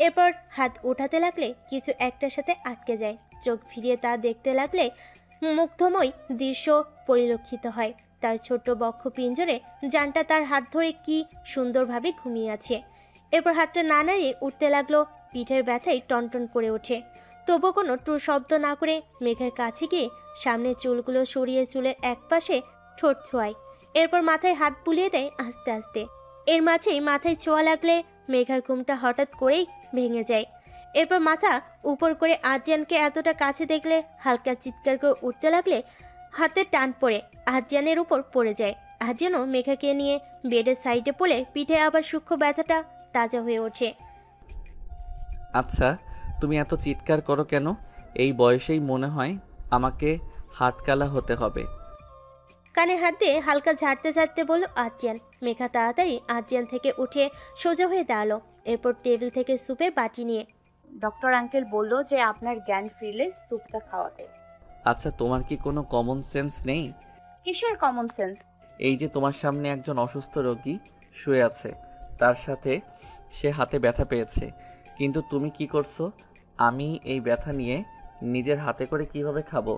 এরপর হাত উঠাতে লাগলে কিছু একটার সাথে আটকে যায়। চোখ ফিরিয়ে তা দেখতে লাগলে মুগ্ধময় দৃশ্য পরিলক্ষিত হয়। তার ছোট্ট বক্ষ পিঞ্জরে জানটা তার হাত ধরে কি সুন্দরভাবে ঘুমিয়ে আছে। এরপর হাতটা না নাড়িয়ে উঠতে লাগলো। পিঠের ব্যথায় টনটন করে ওঠে। তবু কোনো ট্রু শব্দ না করে মেঘের কাছে গিয়ে সামনের চুলগুলো সরিয়ে চুলের একপাশে ঠোঁট ছোঁয়ায়। এরপর মাথায় হাত বুলিয়ে দেয় আস্তে আস্তে। এর মাঝেই মাথায় ছোঁয়া লাগলে মেঘার ঘুমটা হঠাৎ করেই ভেঙে যায়। এরপর মাথা উপর করে আদ্রিয়ানকে এতটা কাছে দেখলে হালকা চিৎকার করে উঠতে লাগলে হাতে টান পড়ে আদ্রিয়ানের উপর পড়ে যায়। আদ্রিয়ানও মেঘাকে নিয়ে বেডের সাইডে পড়ে পিঠে আবার সূক্ষ্ম ব্যথাটা তাজা হয়ে ওঠে। আচ্ছা, তুমি এত চিৎকার করো কেন? এই বয়সেই মনে হয় আমাকে হাটকালা হতে হবে। কানে হাত দিয়ে হালকা ঝাড়তে ঝাড়তে বলল আদ্রিয়ান। মেঘা তাড়াতাড়ি আদ্রিয়ান থেকে উঠে সোজা হয়ে দাঁড়ালো। এরপর টেবিল থেকে স্যুপের বাটি নিয়ে, ডক্টর আঙ্কেল বলল যে আপনার জ্ঞান ফিরলে স্যুপটা খাওয়াতে। আচ্ছা, তোমার কি কোনো কমন সেন্স নেই? কিসের কমন সেন্স? এই যে তোমার সামনে একজন অসুস্থ রোগী শুয়ে আছে, তার সাথে সে হাতে ব্যথা পেয়েছে, কিন্তু তুমি কি করছো? আমি এই ব্যথা নিয়ে নিজের হাতে করে কিভাবে খাবো?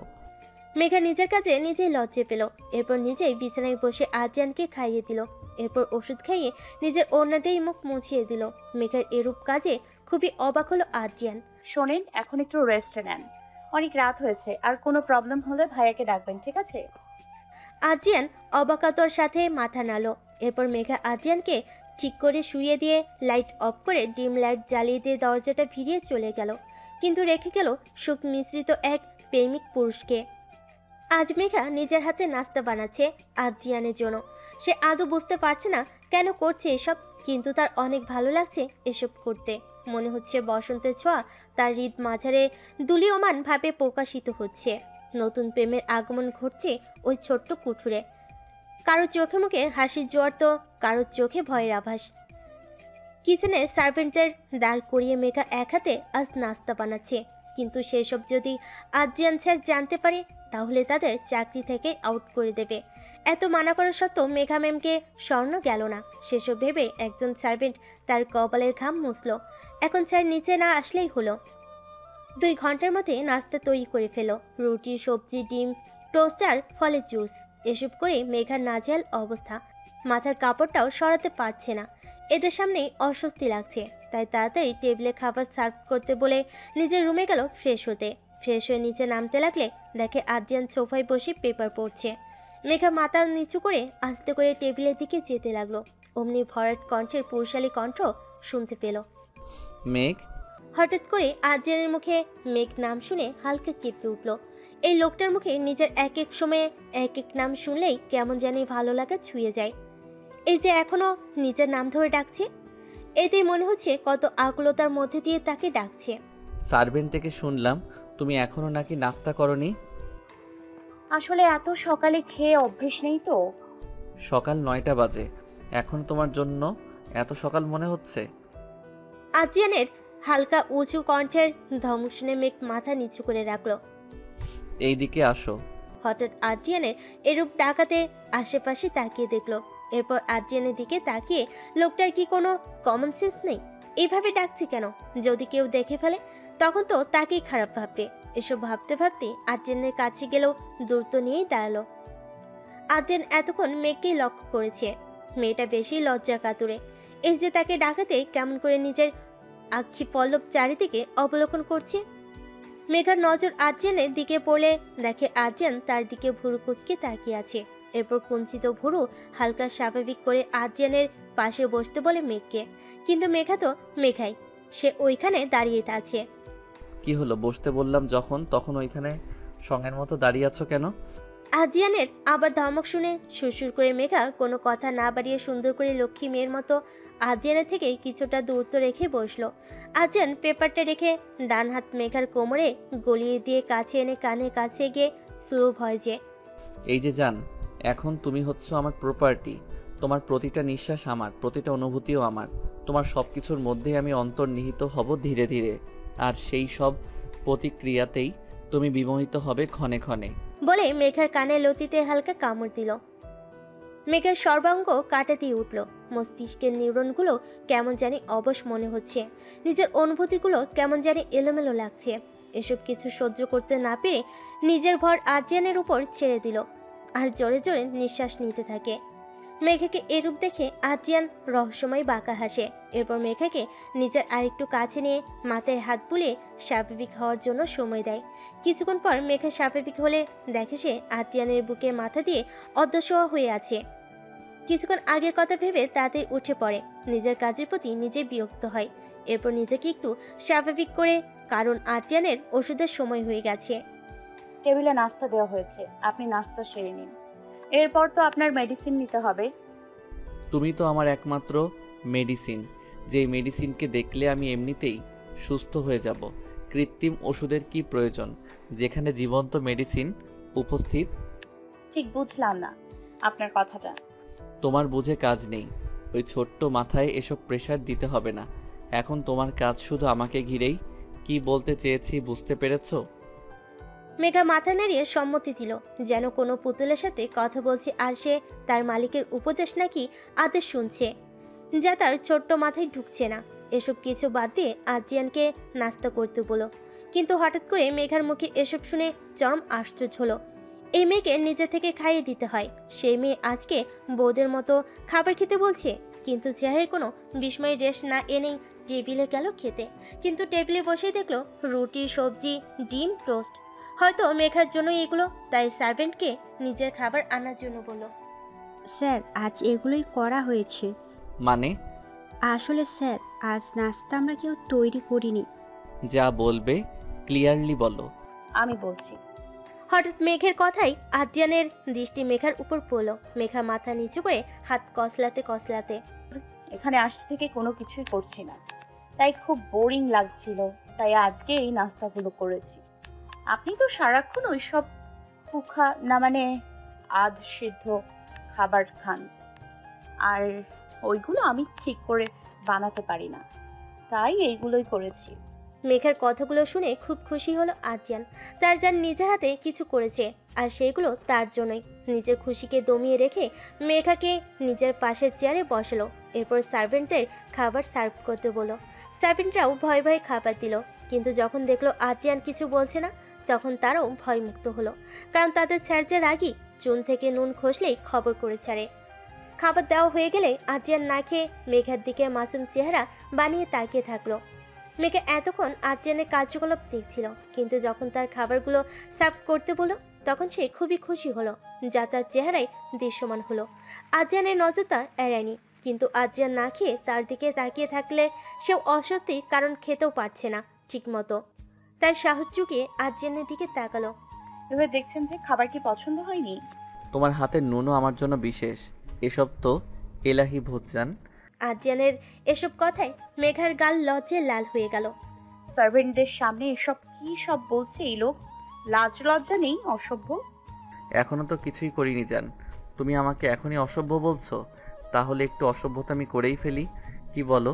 মেঘা নিজের কাছে নিজেই লজ্জা পেল। এরপর নিজেই বিছানায় বসে আদ্রিয়ানকে খাইয়ে দিল। এরপর ওষুধ খাইয়ে নিজের ওড়নাতেই মুখ মুছিয়ে দিল। মেঘার এরূপ কাজে খুবই অবাক হলো আদ্রিয়ান। শোনেন, এখন একটু রেস্ট নেন, অনেক রাত হয়েছে, আর কোনো প্রবলেম হলে ভাইয়াকে ডাকবেন, ঠিক আছে? আদ্রিয়ান অবাকাতর সাথে মাথা নাড়ল। এরপর মেঘা আদ্রিয়ানকে ঠিক করে শুইয়ে দিয়ে লাইট অফ করে ডিম লাইট জ্বালিয়ে দিয়ে দরজাটা ফিরিয়ে চলে গেল। কিন্তু রেখে গেল সুখ মিশ্রিত এক প্রেমিক পুরুষকে। আজ মেঘা নিজের হাতে নাস্তা বানাচ্ছে আদ্রিয়ানের জন্য। সে আদৌ বুঝতে পারছে না কেন করছে এসব, কিন্তু তার অনেক ভালো লাগছে এসব করতে। মনে হচ্ছে বসন্তের ছোঁয়া তার হৃদ মাঝারে দুলীয়মান ভাবে প্রকাশিত হচ্ছে। নতুন প্রেমের আগমন ঘটছে ওই ছোট্ট কুঠুরে। কারো চোখে মুখে হাসির জোয়ার তো কারোর চোখে ভয়ের আভাস। কিচেনে সার্ভেন্টের দাঁড় করিয়ে মেঘা এক হাতে আজ নাস্তা বানাচ্ছে। কিন্তু সেসব যদি আদ্রিয়ান স্যার জানতে পারে তাহলে তাদের চাকরি থেকে আউট করে দেবে। এত মানা করা সত্ত্বেও মেঘা ম্যামকে স্বর্ণ গেল না। সেসব ভেবে একজন সার্ভেন্ট তার কপালের ঘাম মুছল। এখন স্যার নিচে না আসলেই হলো। 2 ঘন্টার মধ্যে নাস্তা তৈরি করে ফেলো। রুটি, সবজি, ডিম, টোস্টার, ফলের জুস, এসব করে মেঘার নাজেহাল অবস্থা। মাথার কাপড়টাও সরাতে পারছে না। এদের সামনেই অস্বস্তি লাগছে। তাই তাড়াতাড়ি টেবিলে খাবার সার্ভ করতে বলে নিজের রুমে গেল ফ্রেশ হতে। ফ্রেশ হয়ে নিচে নামতে লাগলে দেখে আদ্রিয়ান সোফায় বসে পেপার পড়ছে। মেঘা মাথা নিচু করে আস্তে করে টেবিলের দিকে যেতে লাগলো। অমনি ভরাট কণ্ঠের পুরুষালী কণ্ঠ শুনতে পেল। মেঘ। হঠাৎ করে আদ্রিয়ানের মুখে মেঘ নাম শুনে হালকা কেঁপে উঠল। এই লোকটার মুখে নিজের এক এক সময়ে এক এক নাম শুনলেই কেমন জানি ভালো লাগা ছুঁয়ে যায়। এই যে এখনো নিজের নাম ধরে ডাকছে, এতেই মনে হচ্ছে কত আকুলতার মধ্যে দিয়ে তাকে ডাকছে। সার্ভেন্ট থেকে শুনলাম তুমি এখনো নাকি নাস্তা করনি। আসলে এত সকালে খেয়ে অভ্যেস নেই তো। সকাল 9টা বাজে, এখন তোমার জন্য এত সকাল মনে হচ্ছে? আদ্রিয়ানের হালকা উঁচু কণ্ঠের ধমক শুনে মেঘ মাথা নিচু করে রাখলো। এইদিকে আসো। হঠাৎ আদ্রিয়ানের এরূপ ডাকাতে আশেপাশে তাকিয়ে দেখলো। এরপর আদ্রিয়ানের দিকে তাকিয়ে লোকটার কি কোনো কমন সেন্স নেই? এইভাবে ডাকছে কেন? যদি কেউ দেখে ফেলে তখন তো তাকেই খারাপ ভাববে। এসব ভাবতে ভাবতে আদ্রিয়ানের কাছে গেলেও দূরত্ব নিয়েই দাঁড়ালো। আদ্রিয়ান এতক্ষণ মেঘকেই লক্ষ্য করেছে। মেয়েটা বেশি লজ্জা কাতুরে। এই যে তাকে ডাকাতে কেমন করে নিজের আক্ষি পল্লব চারিদিকে অবলোকন করছে। মেঘার নজর আদ্রিয়ানের দিকে পড়লে দেখে আদ্রিয়ান তার দিকে ভুরু কুঁচকে তাকিয়ে আছে। এরপর কুঞ্চিত ভুরু হালকা স্বাভাবিক করে আদ্রিয়ানের পাশে বসতে বলে মেঘকে। কিন্তু মেঘা তো মেঘাই, সে ওইখানে দাঁড়িয়ে আছে। কি হলো? বসতে বললাম যখন, তখন ওইখানে সঙ্গের মতো দাঁড়িয়ে আছো কেন? আদ্রিয়ানের আবার ধমক শুনে সুরসুর করে মেঘা কোনো কথা না বাড়িয়ে সুন্দর করে লক্ষ্মী মেয়ের মতো আদ্রিয়ানের থেকে কিছুটা দূরত্ব রেখে বসলো। আদ্রিয়ান পেপারটা রেখে ডান হাত মেঘার কোমরে গলিয়ে দিয়ে কাছে এনে কানের কাছে গিয়ে শুরু ভয় যে, এই যে জান, এখন তুমি হচ্ছ আমার প্রপার্টি। তোমার প্রতিটা নিঃশ্বাস আমার, প্রতিটা অনুভূতিও আমার। তোমার সব কিছুর মধ্যেই আমি অন্তর্নিহিত হব ধীরে ধীরে, আর সেই সব প্রতিক্রিয়াতেই তুমি বিমোহিত হবে ক্ষণে ক্ষণে। বলে মেঘার কানে লতিতে হালকা কামড় দিল। মেঘার সর্বাঙ্গ কাঁটা দিয়ে উঠল। মস্তিষ্কের নিউরনগুলো কেমন জানি অবশ মনে হচ্ছে। নিজের অনুভূতিগুলো কেমন জানি এলোমেলো লাগছে। এসব কিছু সহ্য করতে না পেরে নিজের ভর আদ্রিয়ানের উপর ছেড়ে দিল আর জোরে জোরে নিঃশ্বাস নিতে থাকে। মেঘাকে এরূপ দেখে আদ্রিয়ান রহস্যময় বাঁকা হাসে। এরপর মেঘাকে নিজের আরেকটু কাছে নিয়ে মাথায় হাত বুলিয়ে স্বাভাবিক হওয়ার জন্য সময় দেয়। কিছুক্ষণ পর মেঘা স্বাভাবিক হলে দেখে সে আদ্রিয়ানের বুকে মাথা দিয়ে অদৃশ্য হয়ে আছে। কিছুক্ষণ আগের কথা ভেবে তাড়াতাড়ি উঠে পড়ে। নিজের কাজের প্রতি নিজে বিরক্ত হয়। এরপর নিজেকে একটু স্বাভাবিক করে, কারণ আদ্রিয়ানের ওষুধের সময় হয়ে গেছে। টেবিলে নাস্তা দেওয়া হয়েছে, আপনি নাস্তা সেরে নিন। এরপর তো আপনার মেডিসিন নিতে হবে। তুমি তো আমার একমাত্র মেডিসিন, যেই মেডিসিনকে দেখলে আমি এমনিতেই সুস্থ হয়ে যাব। কৃত্রিম ওষুধের কি প্রয়োজন যেখানে জীবন্ত মেডিসিন উপস্থিত? ঠিক বুঝলাম না আপনার কথাটা। তোমার বুঝে কাজ নেই। ওই ছোট্ট মাথায় এসব প্রেশার দিতে হবে না। এখন তোমার কাজ শুধু আমাকে ঘিরেই। কি বলতে চেয়েছি বুঝতে পেরেছো? মেঘা মাথা নাড়িয়ে সম্মতি দিল, যেন কোনো পুতুলের সাথে কথা বলছে আর সে তার মালিকের উপদেশ নাকি আদেশ শুনছে, যা তার ছোট্ট মাথায় ঢুকছে না। এসব কিছু বাদ দিয়ে আদ্রিয়ানকে নাস্তা করতে বলো। কিন্তু হঠাৎ করে মেঘার মুখে এসব শুনে চরম আশ্চর্য হলো। এই মেয়েকে নিজে থেকে খাইয়ে দিতে হয়। সেই মেয়ে আজকে বউদের মতো খাবার খেতে বলছে। কিন্তু চেহারায় কোনো বিস্ময়ের রেশ না এনেই টেবিলে গেল খেতে। কিন্তু টেবিলে বসেই দেখলো রুটি, সবজি, ডিম, টোস্ট। হয়তো মেঘার জন্য এগুলো, তাই সার্ভেন্টকে নিজের খাবার আনার জন্য বলল। স্যার, আজ এগুলোই করা হয়েছে। মানে? আসলে স্যার, আজ নাস্তা আমরা কেউ তৈরি করিনি। যা বলবে ক্লিয়ারলি বলো। আমি বলছি। হঠাৎ মেঘের কথাই আদ্রিয়ানের দৃষ্টি মেঘার উপর পড়ল। মেঘা মাথা নিচু করে হাত কসলাতে কসলাতে, এখানে আসতে থেকে কোনো কিছুই করছি না, তাই খুব বোরিং লাগছিল, তাই আজকে এই নাস্তাগুলো করেছি। আপনি তো সারাক্ষণ ওইসব কুখা না মানে আধ সিদ্ধ খাবার খান, আর ওইগুলো আমি ঠিক করে বানাতে পারি না, তাই এইগুলোই করেছি। মেঘার কথাগুলো শুনে খুব খুশি হলো আদ্রিয়ান। তার যার নিজের হাতে কিছু করেছে, আর সেগুলো তার জন্যই। নিজের খুশিকে দমিয়ে রেখে মেঘাকে নিজের পাশের চেয়ারে বসালো। এরপর সার্ভেন্টদের খাবার সার্ভ করতে বলল। সার্ভেন্টরাও ভয়ে ভয়ে খাবার দিল। কিন্তু যখন দেখলো আদ্রিয়ান কিছু বলছে না, তখন তারাও ভয়মুক্ত হলো। কারণ তাদের স্যার যে রাগী, চুন থেকে নুন খসলেই খবর করে ছাড়ে। খাবার দেওয়া হয়ে গেলে আদ্রিয়ান না খেয়ে মেঘার দিকে মাসুম চেহারা বানিয়ে তাকিয়ে থাকলো। মেঘা এতক্ষণ আদ্রিয়ানের কার্যকলাপ দেখছিল, কিন্তু যখন তার খাবারগুলো সার্ভ করতে বলল, তখন সে খুবই খুশি হলো, যা তার চেহারায় দৃশ্যমান হলো। আদ্রিয়ানের নজরটা এড়ায়নি, কিন্তু আদ্রিয়ান না খেয়ে তার দিকে তাকিয়ে থাকলে সেও অস্বস্তি, কারণ খেতেও পারছে না ঠিক মতো। তার সাহস চুকিয়ে আদ্রিয়ানের দিকে তাকালো। এভাবে দেখছেন যে, খাবার কি পছন্দ হয়নি? তোমার হাতের নুনও আমার জন্য বিশেষ। এসব তো এলাহি ভোজন। আদ্রিয়ানের এসব কথায় মেঘার গাল লজ্জায় লাল হয়ে গেল। সার্ভেন্টদের সামনে এসব কি সব বলছে এই লোক? লাজ লজ্জা নেই, অসভ্য। এখনো তো কিছুই করিনি জান। তুমি আমাকে এখনই অসভ্য বলছো? তাহলে একটু অসভ্যতা আমি করেই ফেলি, কি বলো?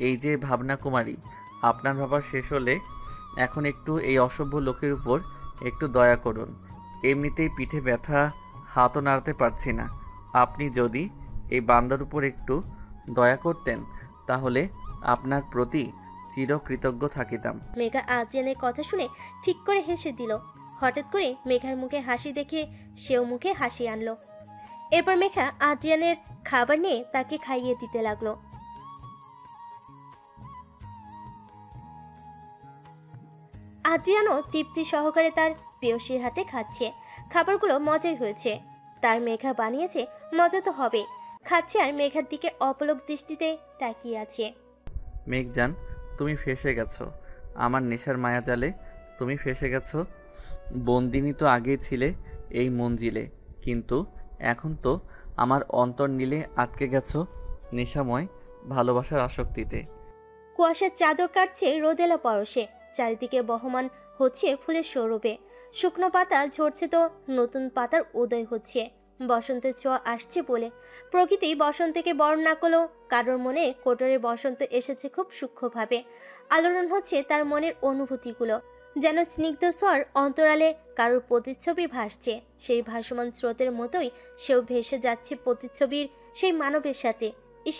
এই যে ভাবনা কুমারী, আপনার ভাবা শেষ হলে এখন একটু এই অসভ্য লোকের উপর একটু দয়া করুন। এমনিতেই পিঠে ব্যথা, হাতও নাড়াতে পারছি না। আপনি যদি এই বান্দার উপর একটু দয়া করতেন, তাহলে আপনার প্রতি চিরকৃতজ্ঞ থাকিতাম। মেঘা আদ্রিয়ানের কথা শুনে ঠিক করে হেসে দিল। হঠাৎ করে মেঘার মুখে হাসি দেখে সেও মুখে হাসি আনলো। এরপর মেঘা আদ্রিয়ানের খাবার নিয়ে তাকে খাইয়ে দিতে লাগলো। আদ্রিয়ানও তৃপ্তি সহকারে তার প্রেয়সীর হাতে খাচ্ছে। খাবারগুলো মজাই হয়েছে। তার মেঘা বানিয়েছে, মজা তো হবে। খাচ্ছে আর মেঘার দিকে অপলক দৃষ্টিতে তাকিয়ে আছে। মেঘজান, তুমি ফেঁসে গেছো আমার নেশার মায়াজালে। তুমি ফেঁসে গেছো। বন্দিনী তো আগেই ছিলে এই মঞ্জিলে, কিন্তু এখন তো আমার অন্তর্নীলে আটকে গেছো নেশাময় ভালোবাসার আসক্তিতে। কুয়াশার চাদর কাটছে রোদেলা পরশে। চারিদিকে বহমান হচ্ছে ফুলের সৌরভে। শুকনো পাতা ঝরছে তো নতুন পাতার উদয় হচ্ছে। বসন্তের ছোঁয়া আসছে বলে প্রকৃতি বসন্তকে বরণ না করলেও কারোর মনে কোটরে বসন্ত এসেছে খুব সূক্ষ্মভাবে। আলোড়ন হচ্ছে তার মনের অনুভূতিগুলো। যেন স্নিগ্ধ স্বর অন্তরালে কারোর প্রতিচ্ছবি ভাসছে। সেই ভাসমান স্রোতের মতোই সেও ভেসে যাচ্ছে প্রতিচ্ছবির সেই মানবের সাথে। ইস,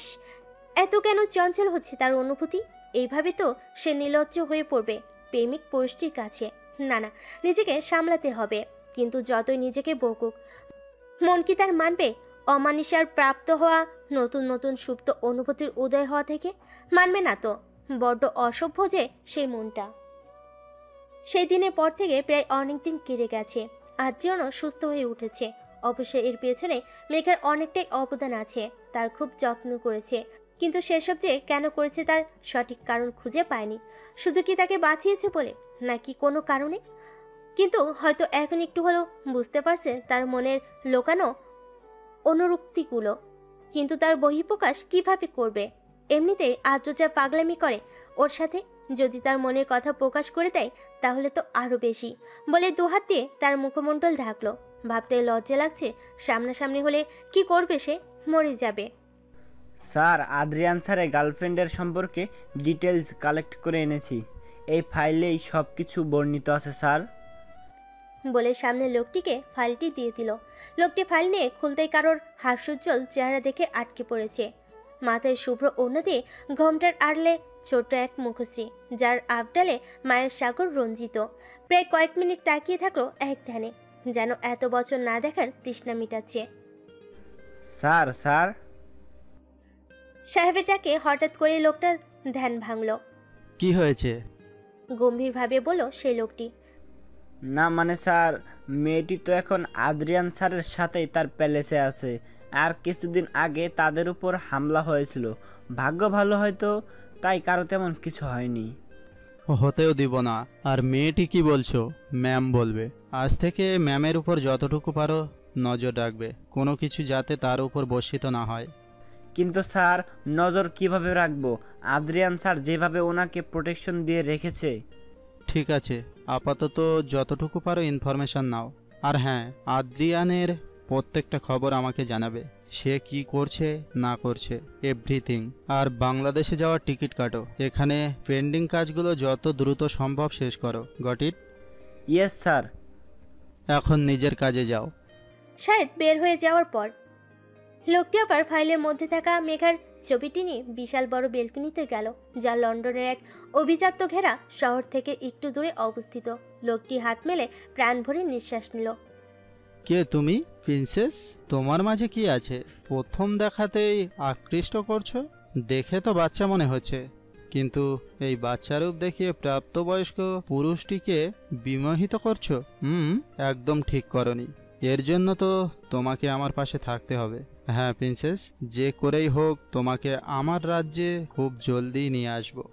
এত কেন চঞ্চল হচ্ছে তার অনুভূতি? এইভাবে তো সে নির্লজ্জ হয়ে পড়বে প্রেমিক পুরুষটির কাছে। না না, নিজেকে সামলাতে হবে। কিন্তু যতই নিজেকে বকুক, মন কি তার মানবে অমানিসার প্রাপ্ত হওয়া নতুন নতুন সুপ্ত অনুভূতির উদয় হওয়া থেকে? মানবে না তো। বড্ড অসভ্য যে সেই মনটা। সেই দিনের পর থেকে প্রায় অনেকদিন কেটে গেছে। আজ যেন সুস্থ হয়ে উঠেছে। অবশ্য এর পেছনে মেঘার অনেকটাই অবদান আছে। তার খুব যত্ন করেছে, কিন্তু সেসব যে কেন করেছে তার সঠিক কারণ খুঁজে পায়নি। শুধু কি তাকে বাঁচিয়েছে বলে, নাকি কোনো কারণে? কিন্তু হয়তো এখন একটু হলেও বুঝতে পারছে তার মনের লোকানো অনুরক্তিগুলো। কিন্তু তার বহিঃপ্রকাশ কিভাবে করবে? এমনিতেই আদ্র যা পাগলামি করে ওর সাথে, যদি তার মনের কথা প্রকাশ করে দেয় তাহলে তো আরো বেশি। বলে দুহাত দিয়ে তার মুখমণ্ডল ঢাকলো। ভাবতে লজ্জা লাগছে, সামনাসামনি হলে কি করবে সে? মরে যাবে। স্যার, আদ্রিয়ান স্যারের গার্লফ্রেন্ডের সম্পর্কে ডিটেলস কালেক্ট করে এনেছি। এই ফাইলেই সব কিছু বর্ণিত আছে স্যার। বলে সামনে লোকটিকে ফাইলটি দিয়ে দিল। লোকটি ফাইল নিয়ে খুলতেই কারোর হাস্যোজ্জ্বল চেহারা দেখে আটকে পড়েছে। মাথায় শুভ্র ওড়না দিয়ে ঘোমটার আড়লে ছোট্ট এক মুখশ্রী, যার আবডালে মায়ের সাগর রঞ্জিত। প্রায় কয়েক মিনিট তাকিয়ে থাকলো এক ধ্যানে, যেন এত বছর না দেখার তৃষ্ণা মিটাচ্ছে। স্যার স্যার সাহেবের ডাকে হঠাৎ করে লোকটার ধ্যান ভাঙল। কি হয়েছে? গম্ভীরভাবে বলল সেই লোকটি। না মানে স্যার, মেয়েটি তো এখন আদ্রিয়ান স্যারের সাথেই তার প্যালেসে আছে। আর কিছুদিন আগে তাদের উপর হামলা হয়েছিল। ভাগ্য ভালো হয়তো, তাই কারো তেমন কিছু হয়নি। হতেও দিব না। আর মেয়েটি কি বলছো? ম্যাম বলবে। আজ থেকে ম্যামের উপর যতটুকু পারো নজর রাখবে, কোনো কিছু যাতে তার উপর বর্ষিত না হয়। কিন্তু স্যার, নজর কিভাবে রাখবো? আদ্রিয়ান স্যার যেভাবে ওনাকে প্রোটেকশন দিয়ে রেখেছে। ঠিক আছে, আপাতত যতটুকু পারো ইনফরমেশন নাও। আর হ্যাঁ, আদ্রিয়ানের প্রত্যেকটা খবর আমাকে জানাবে। সে কি করছে না করছে, এভরিথিং। আর বাংলাদেশে যাওয়ার টিকিট কাটো। এখানে পেন্ডিং কাজগুলো যত দ্রুত সম্ভব শেষ করো। Got it? Yes sir. এখন নিজের কাজে যাও। শায়দ বের হয়ে যাওয়ার পর লোকটি আবার ফাইলের মধ্যে থাকা মেঘার ছবিটি নিয়ে বিশাল বড় বেলকনিতে গেল, যা লন্ডনের এক অভিজাত ঘেরা শহর থেকে একটু দূরে অবস্থিত। লোকটি হাত মেলে প্রাণ ভরে নিঃশ্বাস নিল। কে তুমি, প্রিন্সেস? তোমার মাঝে কি আছে? প্রথম দেখাতেই আকৃষ্ট করছো। দেখে তো বাচ্চা মনে হচ্ছে, কিন্তু এই বাচ্চারূপ দেখিয়ে প্রাপ্তবয়স্ক পুরুষটিকে বিমোহিত করছো। একদম ঠিক করনি। এর জন্য তো তোমাকে আমার পাশে থাকতে হবে। হ্যাঁ প্রিন্সেস, যে করেই হোক তোমাকে আমার রাজ্যে খুব জলদি নিয়ে আসবো।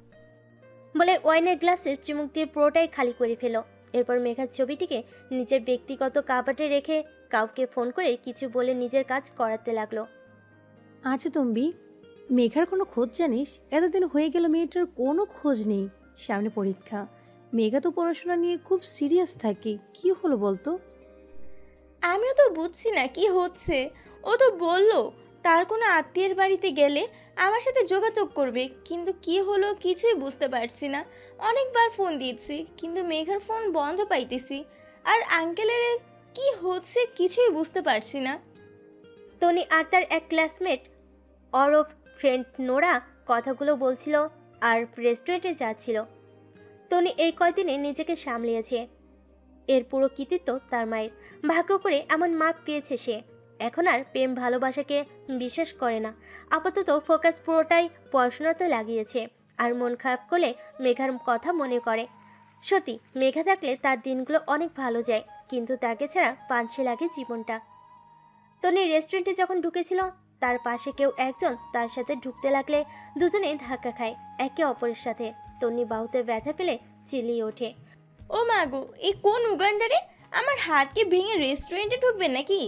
বলে ওয়াইনের গ্লাসে চুমুক দিয়ে পুরোটাই খালি করে ফেলো। এরপর মেঘার ছবিটিকে নিজের ব্যক্তিগত কাবাটে রেখে কাউকে ফোন করে কিছু বলে নিজের কাজ করাতে লাগলো। আচ্ছা তম্বি, মেঘার কোনো খোঁজ জানিস? এতদিন হয়ে গেল মেয়েটার কোনো খোঁজ নেই। সামনে পরীক্ষা, মেঘা তো পড়াশোনা নিয়ে খুব সিরিয়াস থাকে। কি হলো বলতো? আমিও তো বুঝছি না কি হচ্ছে। ও তো বললো তার কোনো আত্মীয়ের বাড়িতে গেলে আমার সাথে যোগাযোগ করবে, কিন্তু কি হলো কিছুই বুঝতে পারছি না। অনেকবার ফোন দিয়েছি, কিন্তু মেঘার ফোন বন্ধ পাইতেছি। আর আঙ্কেলের কি হচ্ছে কিছুই বুঝতে পারছি না। তনি আর তার এক ক্লাসমেট অরফ ফ্রেন্ড নোরা কথাগুলো বলছিল আর রেস্টুরেন্টে যাচ্ছিল। তনি এই কয়দিনে নিজেকে সামলিয়েছে। এর পুরো কৃতিত্ব তার মায়ের। ভাগ্য করে এমন মা পেয়েছে সে। এখন আর প্রেম ভালোবাসাকে বিশ্বাস করে না। আপাতত ফোকাস পুরোটাই পড়াশোনাতে লাগিয়েছে। আর মন খারাপ করলে মেঘার কথা মনে করে। সত্যি, মেঘা থাকলে তার দিনগুলো অনেক ভালো যায়, কিন্তু তাকে ছাড়া পাঞ্ছে লাগে জীবনটা। তনি রেস্টুরেন্টে যখন ঢুকেছিল, তার পাশে কেউ একজন তার সাথে ঢুকতে লাগলে দুজনেই ধাক্কা খায় একে অপরের সাথে। তনি বাহুতে ব্যথা পেলে চিল্লিয়ে ওঠে। ও মা গো, এই কোন উগান্ডারে আমার হাতকে ভেঙে রেস্টুরেন্টে ঢুকবে নাকি?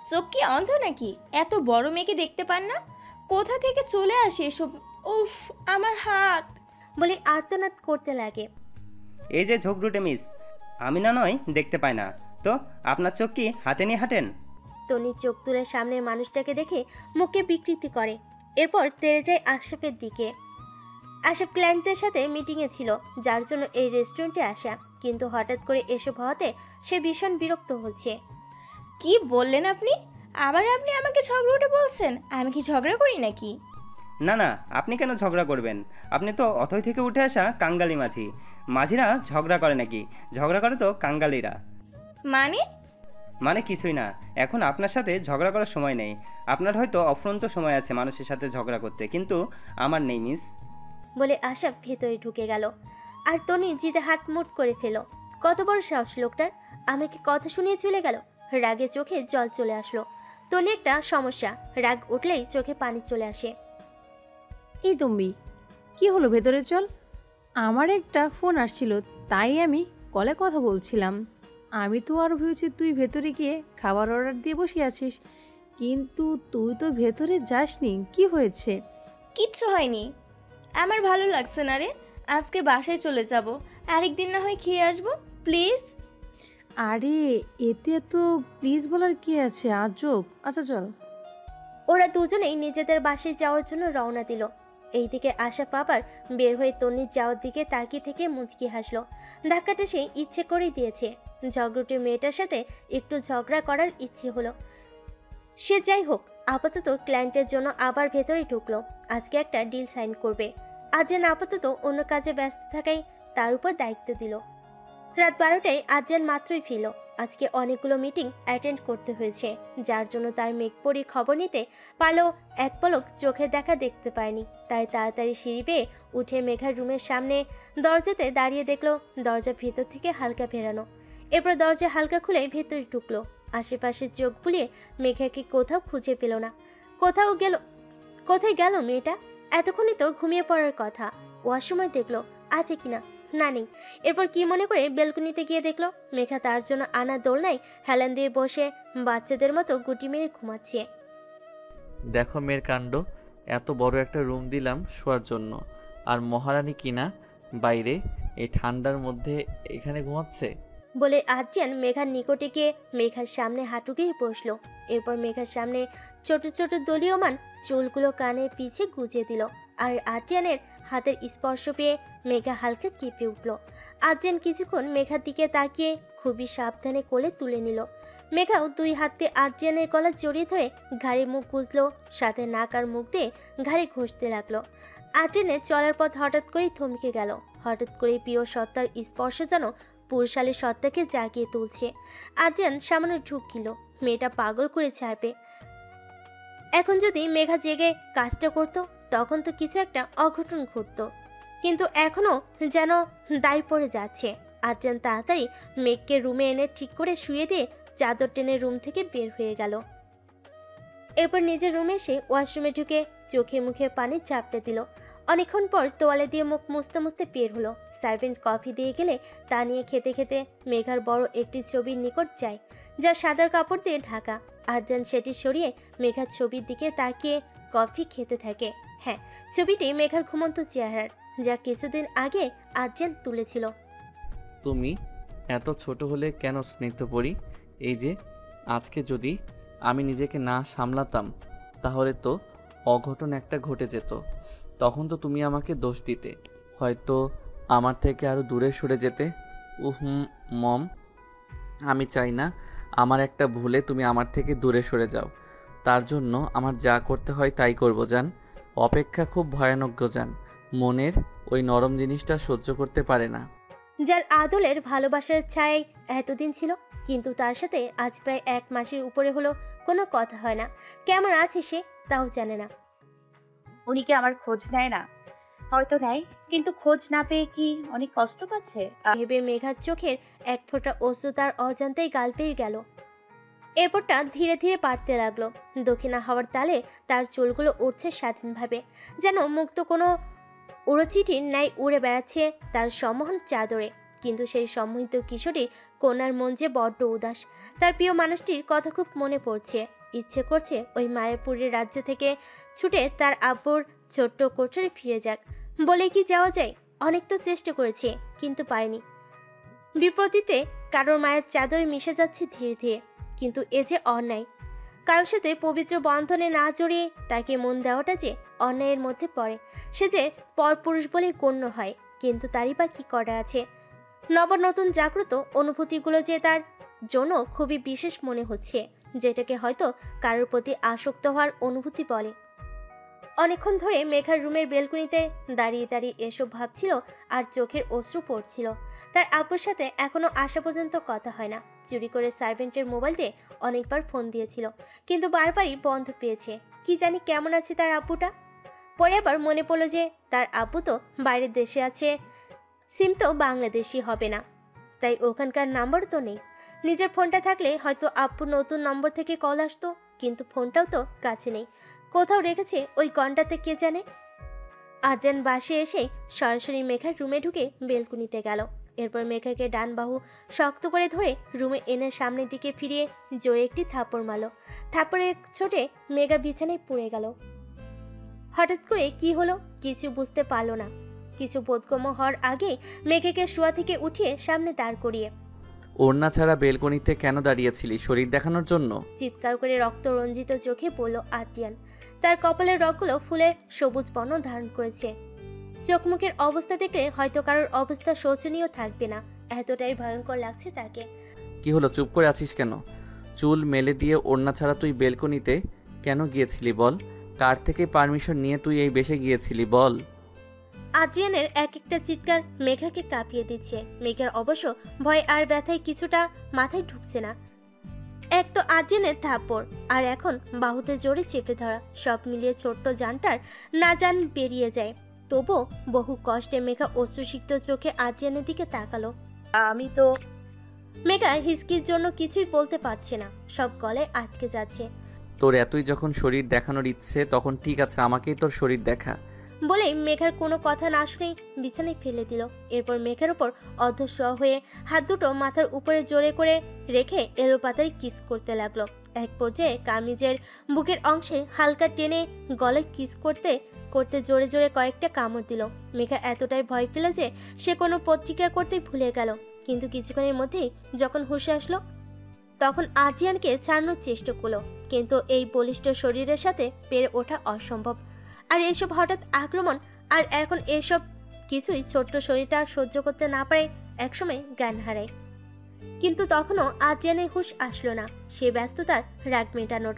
চোখ কি অন্ধ নাকি? এত বড় মেয়েকে দেখতে পান না? কোথা থেকে চলে আসে এসব? উফ, আমার হাত! বলে আর্তনাদ করতে লাগে। এই যে ঝোঁকরুটে মিস, আমি না নয় দেখতে পাই না তো আপনার চোখ কি হাতে নিয়ে হাঁটেন? তনি চোখ তুলে সামনের মানুষটাকে দেখে মুখে বিকৃতি করে। এরপর তেড়ে যায় আশরাফের দিকে। আশরাফ ক্লায়েন্টদের সাথে মিটিংয়ে ছিল, যার জন্য এই রেস্টুরেন্টে আসা। কিন্তু হঠাৎ করে এসব হওয়াতে সে ভীষণ বিরক্ত হচ্ছে। কি বললেন আপনি? আবার আপনি আমাকে ঝগড়া বলছেন? আমি কি ঝগড়া করি নাকি? না না, আপনি কেন ঝগড়া করবেন? আপনি তো অথৈ থেকে উঠে আসা কাঙ্গালি মাঝি। মাঝিরা ঝগড়া করে নাকি? ঝগড়া করে তো কাঙ্গালিরা। মানে? মানে কিছুই না। এখন আপনার সাথে ঝগড়া করার সময় নেই। আপনার হয়তো অফুরন্ত সময় আছে মানুষের সাথে ঝগড়া করতে, কিন্তু আমার নেই মিস। বলে আশা ভেতরে ঢুকে গেল। আর তনি জিতে হাত মুট করে ফেল। কত বড় সাহস লোকটার! আমাকে কথা শুনিয়ে চলে গেল। রাগে চোখে জল চলে আসলো। তনি একটা সমস্যা, রাগ উঠলেই চোখে পানি চলে আসে। এই তুমি, কি হলো? ভেতরে চল। আমার একটা ফোন আসছিল, তাই আমি কলে কথা বলছিলাম। আমি তো আরও ভেবেছি তুই ভেতরে গিয়ে খাবার অর্ডার দিয়ে বসে আছিস, কিন্তু তুই তো ভেতরে যাসনি। কি হয়েছে? কিচ্ছু হয়নি। আমার ভালো লাগছে না রে, আজকে বাসায় চলে যাব। আরেকদিন না হয় খেয়ে আসবো, প্লিজ। আরে এতে তো প্লিজ বলার কি আছে, আজব। আচ্ছা চল। ওরা দুজনেই নিজেদের বাসায় যাওয়ার জন্য রওনা দিল। এইদিকে আশা আবার বের হয়ে তন্নির যাওয়ার দিকে তাকিয়ে থেকে মুচকি হাসলো। ধাক্কাটা সে ইচ্ছে করেই দিয়েছে। ঝগড়ুটে মেয়েটার সাথে একটু ঝগড়া করার ইচ্ছে হলো। সে যাই হোক, আপাতত ক্লায়েন্টের জন্য আবার ভেতরে ঢুকলো। আজকে একটা ডিল সাইন করবে। আজান আপাতত অন্য কাজে ব্যস্ত থাকায় তার উপর দায়িত্ব দিল। রাত 12টায় আজান মাত্রই ফিরল। আজকে অনেকগুলো মিটিং অ্যাটেন্ড করতে হয়েছে, যার জন্য তার মেঘপরি খবর নিতে পারলেও এক পলক চোখের দেখা দেখতে পায়নি। তাই তাড়াতাড়ি সিঁড়ি বেয়ে উঠে মেঘার রুমের সামনে দরজাতে দাঁড়িয়ে দেখলো দরজা ভেতর থেকে হালকা ফেরানো। এরপর দরজা হালকা খুলে ভেতরে ঢুকলো। আশেপাশে চোখ বুলিয়ে মেঘাকে কোথাও খুঁজে পেল না। কোথায় গেল মেয়েটা? এতক্ষণই তো ঘুমিয়ে পড়ার কথা। ওয়াশরুমে দেখলো আছে কিনা, না নেই। এরপর কি মনে করে বেলকনিতে গিয়ে দেখলো মেঘা তার জন্য আনা দোলনায় হেলান দিয়ে বসে বাচ্চাদের মতো গুটি মেরে ঘুমাচ্ছে। দেখো মেয়ের কাণ্ড, এত বড় একটা রুম দিলাম শোয়ার জন্য, আর মহারানী কিনা বাইরে এই ঠান্ডার মধ্যে এখানে ঘুমাচ্ছে। বলে আদ্রিয়ান মেঘার নিকটে গিয়ে মেঘার সামনে হাঁটু গিয়ে বসলো। এরপর মেঘার সামনে ছোট ছোট দলীয়মান চুলগুলো কানে পিছে গুজে দিল। আর আদ্রিয়ানের হাতের স্পর্শ পেয়ে মেঘা হালকা কেঁপে উঠল। আদ্রিয়ান কিছুক্ষণ মেঘার দিকে তাকিয়ে খুবই সাবধানে কোলে তুলে নিল। মেঘাও দুই হাতে আদ্রিয়ানের গলা জড়িয়ে ধরে ঘাড়ে মুখ গুজলো, সাথে নাক আর মুখ দিয়ে ঘাড়ে ঘষতে লাগলো। আদ্রিয়ানের চলার পথ হঠাৎ করেই থমকে গেল। হঠাৎ করে প্রিয় সত্তার স্পর্শ যেন পুরুষালী সত্তাকে জাগিয়ে তুলছে। আদ্রিয়ান সামান্য ঢুকিল, মেয়েটা পাগল করে ছাড়বে। এখন যদি মেঘা জেগে কাজটা করতো, তখন তো কিছু একটা অঘটন ঘটতো। কিন্তু এখনো যেন দায় পড়ে যাচ্ছে। আদ্রিয়ান তাড়াতাড়ি মেঘকে রুমে এনে ঠিক করে শুয়ে দিয়ে চাদর টেনে রুম থেকে বের হয়ে গেল। এরপর নিজের রুমে এসে ওয়াশরুমে ঢুকে চোখে মুখে পানি চাপড়ে দিল। অনেকক্ষণ পর তোয়ালে দিয়ে মুখ মুছতে মুছতে বের হলো। সার্ভেন্ট কফি দিয়ে গেলে তা নিয়ে খেতে খেতে মেঘার বড় একটি ছবির নিকট যায়, যা সাদা কাপড় দিয়ে ঢাকা। আদ্রিয়ান সেটি সরিয়ে মেঘার ছবির দিকে তাকিয়ে কফি খেতে থাকে। হ্যাঁ, ছবিটি মেঘার ঘুমন্ত চেহারার, যা কিছুদিন আগে আদ্রিয়ান তুলেছিল। তুমি এত ছোট হলে কেন স্নিগ্ধপরি? এই যে আজকে যদি আমি নিজেকে না সামলাতাম, তাহলে তো অঘটন একটা ঘটে যেত। তখন তো তুমি আমাকে দোষ দিতে, হয়তো আমার থেকে আরও দূরে সরে যেতে। মম, আমি চাই না আমার একটা ভুলে তুমি আমার থেকে দূরে সরে যাও। তার জন্য আমার যা করতে হয় তাই করব জান। অপেক্ষা খুব ভয়ানক জান, মনের ওই নরম জিনিসটা সহ্য করতে পারে না। যার আদলের ভালোবাসার ছায় এতদিন ছিল, কিন্তু তার সাথে আজ প্রায় 1 মাসের উপরে হলো কোনো কথা হয় না। কেমন আছে সে তাও জানে না। উনি কি আমার খোঁজ নেয় না? হয়তো নেয়, কিন্তু খোঁজ না পেয়ে কি অনেক কষ্ট পাচ্ছে? ভেবে মেঘার চোখের এক ফোঁটা অশ্রু তার অজান্তেই গাল পেয়ে গেল। এরপরটা ধীরে ধীরে বাড়তে লাগলো। দক্ষিণা হওয়ার তালে তার চুলগুলো উঠছে স্বাধীনভাবে, যেন মুক্ত কোনো উড়োচিটির ন্যায় উড়ে বেড়াচ্ছে তার সম্মোহন চাদরে। কিন্তু সেই সম্মোহিত কিশোরী কন্যার মন যে বড্ড উদাস। তার প্রিয় মানুষটির কথা খুব মনে পড়ছে। ইচ্ছে করছে ওই মায়াপুরের রাজ্য থেকে ছুটে তার আব্বুর ছোট্ট কোঠরে ফিরে যাক। বলে কি যাওয়া যায়? অনেক তো চেষ্টা করেছে, কিন্তু পায়নি। বিপরীতে কারোর মায়ের চাদরে মিশে যাচ্ছে ধীরে ধীরে। কিন্তু এ যে অন্যায়। কারোর সাথে পবিত্র বন্ধনে না জড়িয়ে তাকে মন দেওয়াটা যে অন্যায়ের মধ্যে পড়ে। সে যে পরপুরুষ বলে গণ্য হয়, কিন্তু তারই বা কি করা আছে? নতুন জাগ্রত অনুভূতিগুলো যে তার জন্য খুবই বিশেষ মনে হচ্ছে, যেটাকে হয়তো কারোর প্রতি আসক্ত হওয়ার অনুভূতি বলে। অনেকক্ষণ ধরে মেঘার রুমের বেলকনিতে দাঁড়িয়ে দাঁড়িয়ে এসব ভাবছিল আর চোখের অশ্রু পড়ছিল। তার আব্বুর সাথে এখনো আসা পর্যন্ত কথা হয় না। চুরি করে সার্ভেন্টের মোবাইল দিয়ে অনেকবার ফোন দিয়েছিল, কিন্তু বারবারই বন্ধ পেয়েছে। কি জানি কেমন আছে তার আব্বুটা। পরে আবার মনে পড়লো যে তার আব্বু তো বাইরের দেশে আছে, সিম তো বাংলাদেশি হবে না, তাই ওখানকার নাম্বার তো নেই। নিজের ফোনটা থাকলে হয়তো আব্বু নতুন নম্বর থেকে কল আসতো, কিন্তু ফোনটাও তো কাছে নেই, কোথাও রেখেছে ওই কনটাতে কে জানে। আদ্রিয়ান বাসে এসে সরাসরি মেঘার রুমে ঢুকে বেলকুনিতে গেল। এরপর মেঘাকে ডান বাহু শক্ত করে ধরে রুমে এনে সামনের দিকে ফিরিয়ে জোরে একটি থাপ্পড় মারল। থাপ্পড়ের ছোটে মেঘা বিছানায় পড়ে গেল। হঠাৎ করে কি হলো কিছু বুঝতে পারল না। কিছু বোধগম্য হওয়ার আগেই মেঘাকে শোয়া থেকে উঠিয়ে সামনে দাঁড় করিয়ে, ওড়না ছাড়া বেলকনিতে কেন দাঁড়িয়েছিলি? শরীর দেখানোর জন্য? চিৎকার করে রক্ত রঞ্জিত চোখে বলল আদ্রিয়ান। তার কপালের রগগুলো ফুলে সবুজ বর্ণ ধারণ করেছে। চোখ মুখের অবস্থা দেখলে হয়তো কারোর অবস্থা শোচনীয় থাকবে না, এতটাই ভয়ঙ্কর লাগছে তাকে। কি হলো, চুপ করে আছিস কেন? চুল মেলে দিয়ে ওড়না ছাড়া তুই বেলকনিতে কেন গিয়েছিলি বল? কার থেকে পারমিশন নিয়ে তুই এই বেশে গিয়েছিলি বল? আদ্রিয়ানের এক একটা চিৎকার মেঘাকে কাঁপিয়ে দিচ্ছে। মেঘার অবশ্য ভয় আর ব্যথায় কিছুটা মাথায় ঢুকছে না। এক তো আদ্রিয়ানের থাপ্পড়, আর এখন বাহুতে জোরে চেপে ধরা, সব মিলিয়ে ছোট্ট জানটার না জান বেরিয়ে যায়। তবুও বহু কষ্টে মেঘা অশ্রুসিক্ত চোখে আদ্রিয়ানের দিকে তাকালো। আমি তো মেঘা হিসকির জন্য কিছুই বলতে পারছে না, সব গলায় আটকে যাচ্ছে। তোর এতই যখন শরীর দেখানোর ইচ্ছে, তখন ঠিক আছে, আমাকেই তোর শরীর দেখা। বলেই মেঘার কোনো কথা না শুনেই বিছানায় ফেলে দিল। এরপর মেঘার উপর অধঃস্ব হয়ে হাত দুটো মাথার উপরে জোরে করে রেখে এলোপাতাড়ি কিস করতে লাগলো। এক পর্যায়ে কামিজের বুকের অংশে হালকা টেনে গলায় কিস করতে করতে জোরে জোরে কয়েকটা কামড় দিল। মেঘা এতটাই ভয় পেল যে সে কোনো প্রতিক্রিয়া করতে ভুলে গেল। কিন্তু কিছুক্ষণের মধ্যেই যখন হুঁশে আসলো, তখন আদ্রিয়ানকে ছাড়ানোর চেষ্টা করলো, কিন্তু এই বলিষ্ঠ শরীরের সাথে পেরে ওঠা অসম্ভব। আর এসব হঠাৎ আক্রমণ, আর এখন এসব কিছুই ছোট্ট শরীরটা সহ্য করতে না পারে একসময় জ্ঞান হারায়। কিন্তু তখনও আদ্রিয়ানের হুঁশ আসলো না, সে ব্যস্ত তার রাগ মেটানোর।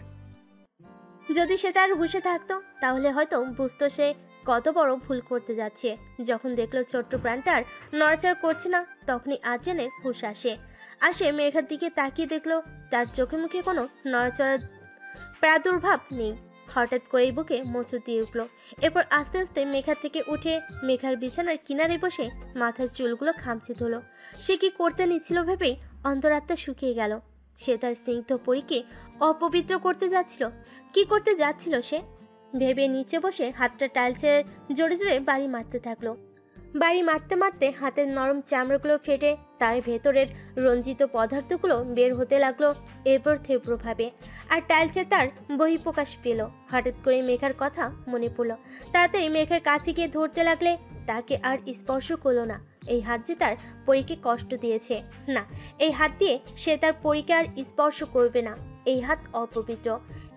যদি সে তার হুঁশে থাকতো তাহলে হয়তো বুঝতো সে কত বড় ভুল করতে যাচ্ছে। যখন দেখলো ছোট্ট প্রাণটার নড়াচড়া করছে না, তখনই আদ্রিয়ানের হুঁশ আসে মেঘার দিকে তাকিয়ে দেখলো তার চোখে মুখে কোনো নড়াচড়ার প্রাদুর্ভাব নেই। হঠাৎ করে বুকে মোচড় দিয়ে উঠলো। এরপর আস্তে আস্তে মেঘা থেকে উঠে মেঘার বিছানার কিনারে বসে মাথার চুলগুলো খামচে ধরল। সে কি করতে নিচ্ছিল ভেবেই অন্তরাত্মা শুকিয়ে গেল। সে তার স্নিগ্ধ পরীকে অপবিত্র করতে যাচ্ছিল। কি করতে যাচ্ছিল সে ভেবে নিচে বসে হাতটা টাইলসে জোরে জোরে বাড়ি মারতে থাকলো। বাড়ি মারতে মারতে হাতের নরম চামড়াগুলো ফেটে তার ভেতরের রঞ্জিত পদার্থগুলো বের হতে লাগলো এরপর থেব্রভাবে। আর টাইলসে তার বহিঃপ্রকাশ পেল। হঠাৎ করে মেঘার কথা মনে পড়ল। তাড়াতাড়ি মেঘার কাছে গিয়ে ধরতে লাগলে তাকে আর স্পর্শ করলো না। এই হাত যে তার পরীকে কষ্ট দিয়েছে, না, এই হাত দিয়ে সে তার পরীকে আর স্পর্শ করবে না। এই হাত অপবিত্র,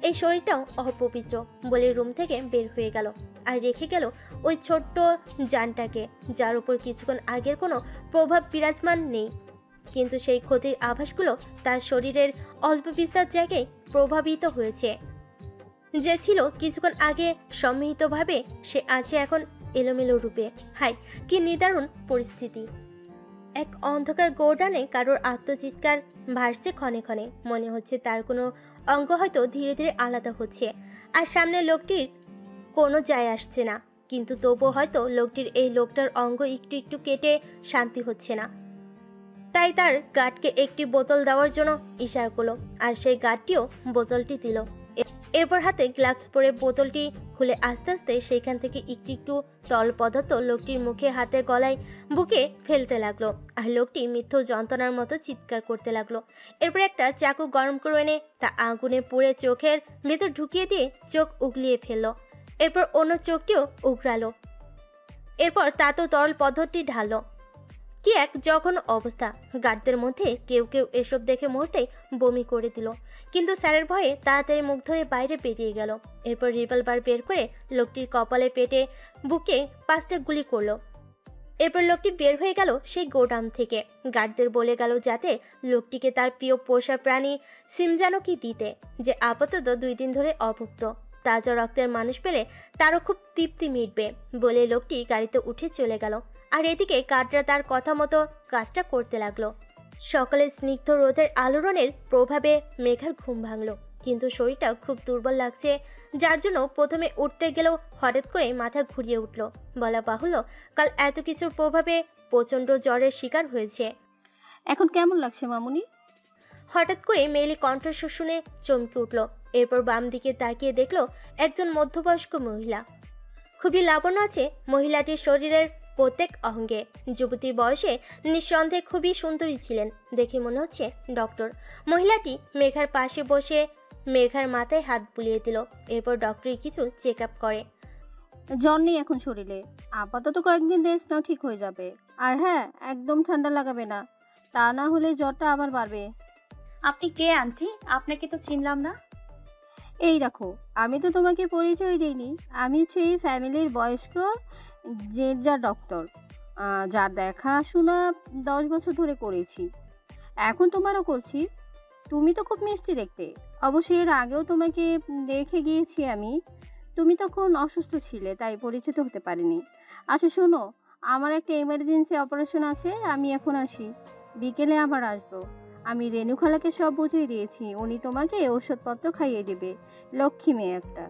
এই শরীরটাও অপবিত্র বলে রুম থেকে বের হয়ে গেল। আর রেখে গেল ওই ছোট্ট জানটাকে, যার উপর কিছুক্ষণ আগের কোনো প্রভাব বিরাজমান নেই, কিন্তু সেই ক্ষতির আভাসগুলো তার শরীরের অল্প বিস্তার জায়গায় প্রভাবিত হয়েছে। যে ছিল কিছুক্ষণ আগে সম্মিলিতভাবে, সে আছে এখন এলোমেলো রূপে। হাই, কি নিদারুণ পরিস্থিতি! এক অন্ধকার গোডানে কারোর আত্মচিৎকার ভাসছে ক্ষণে ক্ষণে। মনে হচ্ছে তার কোনো অঙ্গ হয়তো ধীরে ধীরে আলাদা হচ্ছে, আর সামনে লোকটির কোনো যায় আসছে না। কিন্তু তবুও হয়তো লোকটির এই লোকটার অঙ্গ একটু একটু কেটে শান্তি হচ্ছে না। তাই তার গার্ডকে একটি বোতল দেওয়ার জন্য ইশারা করলো, আর সেই গার্ডটিও বোতলটি দিল। এরপর হাতে গ্লাভস পরে বোতলটি খুলে আস্তে আস্তে সেখান থেকে একটু একটু তরল পদার্থ লোকটির মুখে, হাতের গলায়, বুকে ফেলতে লাগলো। আর লোকটি মৃত্যু যন্ত্রণার মতো চিৎকার করতে লাগলো। এরপর একটা চাকু গরম করে এনে তা আগুনে পুড়ে চোখের ভেতর ঢুকিয়ে দিয়ে চোখ উগলিয়ে ফেললো। এরপর অন্য চোখটিও উগড়ালো। এরপর তাতেও তরল পদার্থটি ঢাললো। কি এক জঘন্য অবস্থা! গার্ডদের মধ্যে কেউ কেউ এসব দেখে মুহূর্তেই বমি করে দিল, কিন্তু স্যারের ভয়ে তাড়াতাড়ি মুখ ধরে বাইরে বেরিয়ে গেল। এরপর রিভলভার বের করে লোকটির কপালে, পেটে, বুকে 5টা গুলি করলো। এরপর লোকটি বের হয়ে গেল সেই গোডাউন থেকে। গার্ডদের বলে গেল যাতে লোকটিকে তার প্রিয় পোষা প্রাণী সিমজানোকে দিতে, যে আপাতত 2 দিন ধরে অভুক্ত। তাজা রক্তের মানুষ পেলে তারও খুব তৃপ্তি মিটবে বলে লোকটি গাড়িতে উঠে চলে গেল। আর এদিকে গার্ডরা তার কথা মতো কাজটা করতে লাগলো। সকালে স্নিগ্ধ রোদের আলোড়নের প্রভাবে মেঘার ঘুম ভাঙলো, কিন্তু শরীরটা খুব দুর্বল লাগছে, যার জন্য প্রথমে উঠতে গেলেও হঠাৎ করে মাথা ঘুরিয়ে উঠল। বলা বাহুল্য, কাল এত কিছুর প্রভাবে প্রচণ্ড জ্বরের শিকার হয়েছে। এখন কেমন লাগছে মামুনি? হঠাৎ করে মেয়েলি কণ্ঠস্বর শুনে চমকে উঠল। এরপর বাম দিকে তাকিয়ে দেখল একজন মধ্যবয়স্ক মহিলা। খুবই লাবণ্য আছে মহিলাটির শরীরের প্রত্যেক অঙ্গে। যুবতী বয়সে নিঃসন্দেহে খুবই সুন্দরী ছিলেন, দেখে মনে হচ্ছে ডক্টর। মহিলাটি মেঘার পাশে বসে মেঘার মাথায় হাত বুলিয়ে দিল। এরপর ডক্টরই কিছু চেক আপ করে। জ্বর নেই এখন শরীরে, আপাতত কয়েকদিন রেস্ট নাও, ঠিক হয়ে যাবে। আর হ্যাঁ, একদম ঠান্ডা লাগাবে না, তা না হলে জ্বরটা আবার বাড়বে। আপনি কে আন্টি? আপনাকে তো চিনলাম না। এই রাখো, আমি তো তোমাকে পরিচয় দিইনি। আমি সেই ফ্যামিলির বয়স্ক জের্জা ডক্টর, যার দেখাশোনা 10 বছর ধরে করেছি, এখন তোমারও করছি। তুমি তো খুব মিষ্টি দেখতে, অবশ্যই এর আগেও তোমাকে দেখে গিয়েছি আমি। তুমি তখন অসুস্থ ছিলে, তাই পরিচিত হতে পারিনি। আচ্ছা শোনো, আমার একটা এমার্জেন্সি অপারেশন আছে, আমি এখন আসি, বিকেলে আবার আসবো। আমি রেণু খালাকে সব বুঝিয়ে দিয়েছি, উনি তোমাকে ওষুধপত্র খাইয়ে দেবে। লক্ষ্মী মেয়ে একটা।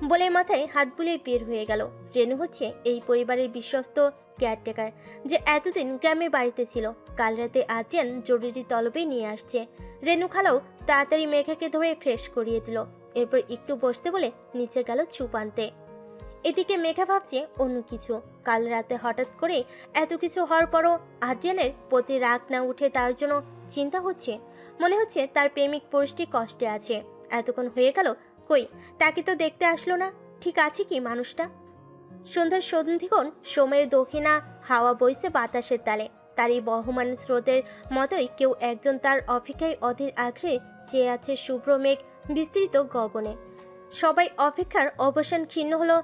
বলে মাথায় হাত বুলিয়ে বের হয়ে গেল। রেণু হচ্ছে এই পরিবারের বিশ্বস্ত কেয়ারটেকার, যে এতদিন গ্রামের বাড়িতে ছিল। কাল রাতে আর্যেন জরুরি তলবে নিয়ে আসছে। রেণু খালাও তাড়াতাড়ি মেঘাকে ধরে ফ্রেশ করিয়ে দিল। এরপর একটু বসতে বলে নিচে গেল চুপ আনতে। এদিকে মেঘা ভাবছে অন্য কিছু। কাল রাতে হঠাৎ করে এত কিছু হওয়ার পরও আর্যেনের প্রতি রাগ না উঠে তার জন্য চিন্তা হচ্ছে। মনে হচ্ছে তার প্রেমিক পুরুষটি কষ্টে আছে। এতক্ষণ হয়ে গেল, কই তাকে তো দেখতে আসলো না। ঠিক আছে কি মানুষটা? সন্ধ্যার সন্ধিক্ষণ সময়ের দক্ষিণা হাওয়া বইছে বাতাসের তালে। তার এই বহমান স্রোতের মতোই কেউ একজন তার অপেক্ষায় অধীর আগ্রহে চেয়ে আছে শুভ্র মেঘ বিস্তৃত গগনে। সবাই অপেক্ষার অবসান ক্ষীণ হলো,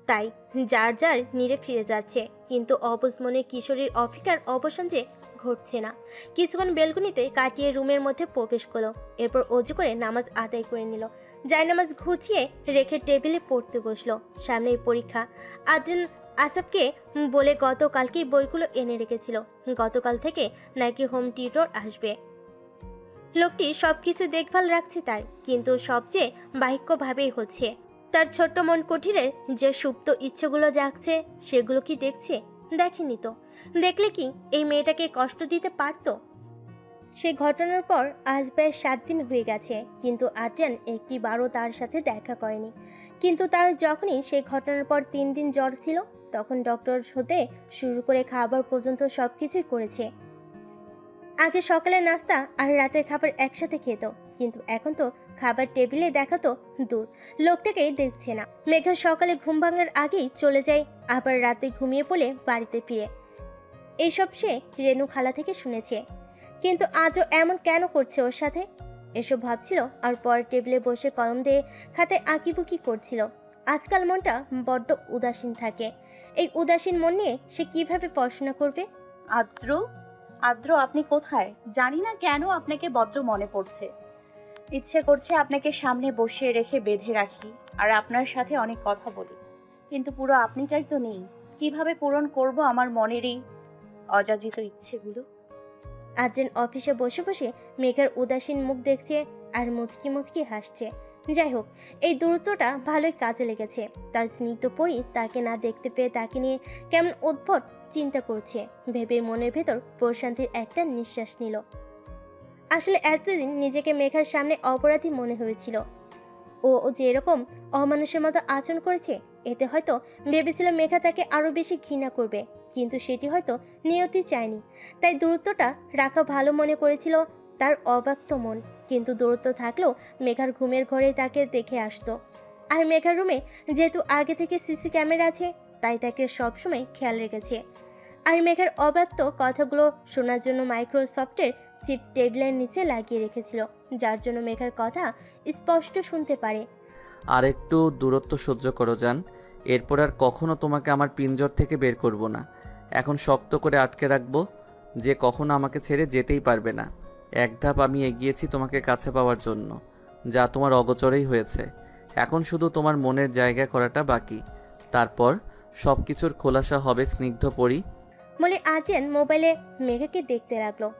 তাই যার যার নীড়ে ফিরে যাচ্ছে। কিন্তু অবুঝ মনে কিশোরীর অপেক্ষার অবসান যে ঘটছে না। কিছুক্ষণ বেলকুনিতে কাটিয়ে রুমের মধ্যে প্রবেশ করলো। এরপর অজু করে নামাজ আদায় করে নিল। জায়নামাজ ঘুচিয়ে রেখে টেবিলে পড়তে বসলো। সামনেই পরীক্ষা। আদ্রিন আসফকে বলে গতকালকেই বইগুলো এনে রেখেছিল। গতকাল থেকে নাকি হোম টিউটর আসবে। লোকটি সবকিছু দেখভাল রাখছে তার, কিন্তু সবচেয়ে বাহিক্যভাবেই হচ্ছে। তার ছোট্ট মন কুঠিরে যে সুপ্ত ইচ্ছেগুলো জাগছে, সেগুলো কি দেখছে? দেখেনি তো। দেখলে কি এই মেয়েটাকে কষ্ট দিতে পারতো? সে ঘটনার পর আজ প্রায় 7 দিন হয়ে গেছে, কিন্তু আর্যেন একটিবারও তার সাথে দেখা করেনি। কিন্তু তার যখনই সেই ঘটনার পর 3 দিন জ্বর ছিল, তখন ডক্টর হতে শুরু করে খাবার পর্যন্ত সবকিছুই করেছে। আগে সকালে নাস্তা আর রাতের খাবার একসাথে খেত, কিন্তু এখন তো খাবার টেবিলে দেখা তো দূর, লোকটাকেই দেখছে না। মেঘা সকালে ঘুম ভাঙার আগেই চলে যায়, আবার রাতে ঘুমিয়ে পড়ে বাড়িতে ফিরে। এইসব সে রেণু খালা থেকে শুনেছে, কিন্তু আজও এমন কেন করছে ওর সাথে? এসব ভাবছিল আর পরের টেবিলে বসে কলম দিয়ে খাতায় আঁকিবুকি করছিল। আজকাল মনটা বড্ড উদাসীন থাকে। এই উদাসীন মন নিয়ে সে কিভাবে পড়াশোনা করবে? আদ্র, আদ্র আপনি কোথায়? জানি না কেন আপনাকে বড্ড মনে পড়ছে। ইচ্ছে করছে আপনাকে সামনে বসিয়ে রেখে বেঁধে রাখি আর আপনার সাথে অনেক কথা বলি, কিন্তু পুরো আপনিটাই তো নেই। কিভাবে পূরণ করব আমার মনের এই অযাচিত ইচ্ছেগুলো? আর্জেন অফিসে বসে বসে মেঘার উদাসীন মুখ দেখছে আর মুচকি মুচকি হাসছে। যাই হোক, এই দূরত্বটা ভালোই কাজে লেগেছে। তার স্নিগ্ধ পরি তাকে না দেখতে পেয়ে তাকে নিয়ে কেমন উদ্ভট চিন্তা করছে ভেবে মনের ভেতর প্রশান্তির একটা নিঃশ্বাস নিল। আসলে এতদিন নিজেকে মেঘার সামনে অপরাধী মনে হয়েছিল। ও যে এরকম অমানুষের মতো আচরণ করেছে, এতে হয়তো ভেবেছিল মেঘা তাকে আরো বেশি ঘৃণা করবে, কিন্তু সেটি হয়তো নিয়তি চায়নি। তাই দূরত্বটা রাখা ভালো মনে করেছিল তার অব্যক্ত মন। কিন্তু দূরত্ব থাকলেও মেঘার ঘুমের ঘরে তাকে দেখে আসতো। আর মেঘার রুমে যেহেতু আগে থেকে সিসি ক্যামেরা আছে, তাই তাকে সবসময় খেয়াল রেখেছে। আর মেঘার অব্যক্ত কথাগুলো শোনার জন্য মাইক্রোসফটের চিপ টেবিলের নিচে লাগিয়ে রেখেছিল, যার জন্য মেঘার কথা স্পষ্ট শুনতে পারে। আর একটু দূরত্ব সহ্য করো জান, এরপর আর কখনো তোমাকে আমার পিঞ্জর থেকে বের করব না। এখন শক্ত করে আটকে রাখবো যে কখনো আমাকে ছেড়ে যেতেই পারবে না। এক ধাপ আমি এগিয়েছি তোমাকে কাছে পাওয়ার জন্য, যা তোমার অগোচরেই হয়েছে। এখন শুধু তোমার মনের জায়গা করাটা বাকি, তারপর সব কিছুর খোলাসা হবে স্নিগ্ধ পরি। বলে আর্যেন মোবাইলে মেঘাকে দেখতে লাগলো।